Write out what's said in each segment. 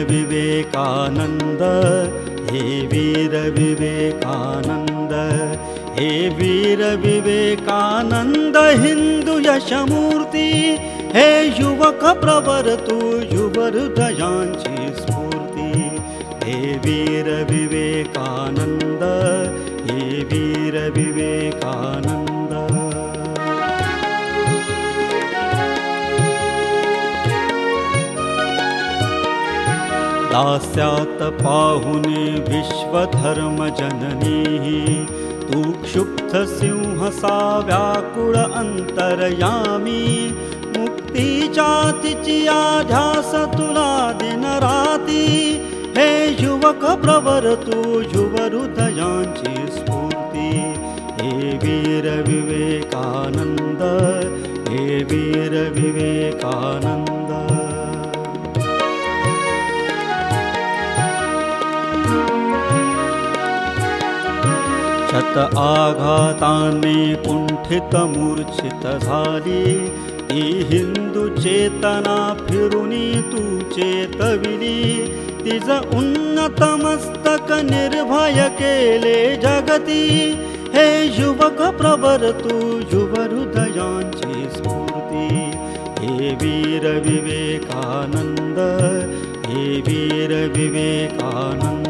विवेकानंद, हे वीर विवेकानंद, हे वीर विवेकानंद हिंदू यशमूर्ती, हे युवक प्रवर तू युव हृदयांची स्फूर्ती, हे वीर विवेकानंद, हे वीर विवेकानंद। दास्यात पाहुने विश्वधर्म जननी, तू क्षुब्ध सिंहसा व्याकुळ अंतरयामी, मुक्तीच्या तिची ध्यास तुला दिन राती, हे युवक प्रवर तू युव हृदयांची स्फूर्ती, हे वीर विवेकानंद, हे वीर विवेकानंद। शत आघाताने कुंठित मूर्छित झाली, ती हिंदू चेतना फिरुनी तू चेतविली, तिज उन्नत मस्तक निर्भय केले जगती, हे युवक प्रवर तू युव हृदयांची स्फूर्ती, हे वीर विवेकानंद, हे वीर विवेकानंद।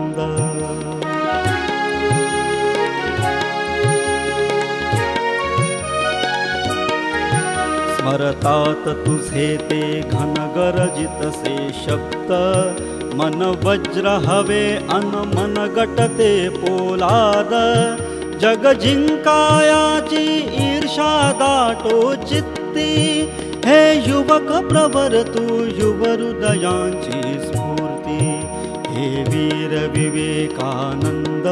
स्मरतात तुझे ते घनगर्जितसे शब्द, मन वज्र हवे अन मन गटते पोलाद, जग जिंकायाची ईर्षा दाटो चित्ती, हे युवक प्रवर तू युव हृदयांची स्फूर्ती, हे वीर विवेकानंद,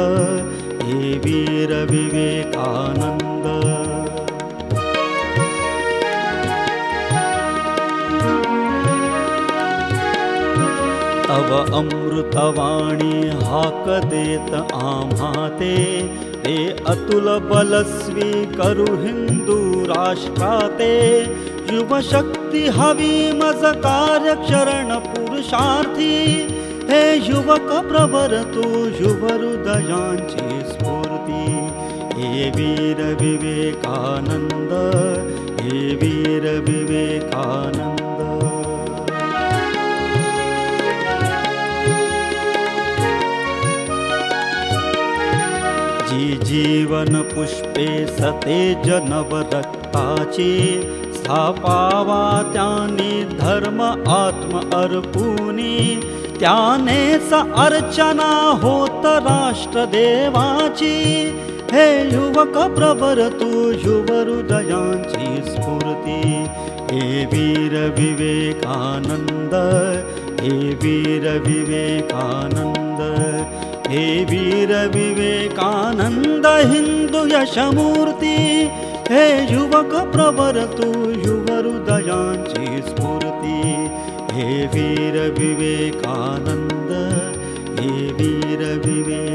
हे वीर विवेकानंद। तव अमृतवाणी हाक देत आम्हा ते अतुल बलस्वी करू हिंदू राष्ट्राते, युवशक्ती हवी मज कार्यक्षरण पुरुषार्थी, हे युवक प्रवर तू युव हृदयांची स्फूर्ती, हे वीर विवेकानंद, हे वीर विवेकानंद। जी जीवन पुष्पे सतेज नवरक्ताची, स्थापावा त्याने धर्म आत्म अर्पुनी, त्यानेच अर्चना होत राष्ट्रदेवाची, हे युवक प्रवर तू युव हृदयांची स्फूर्ती, हे वीर विवेकानंद, हे वीर विवेकानंद, हे वीर विवेकानंद हिंदू यशमूर्ती, हे युवक प्रवर तू युव हृदयांची स्फूर्ती, हे वीर विवेकानंद, हे वीर विवेकानंद।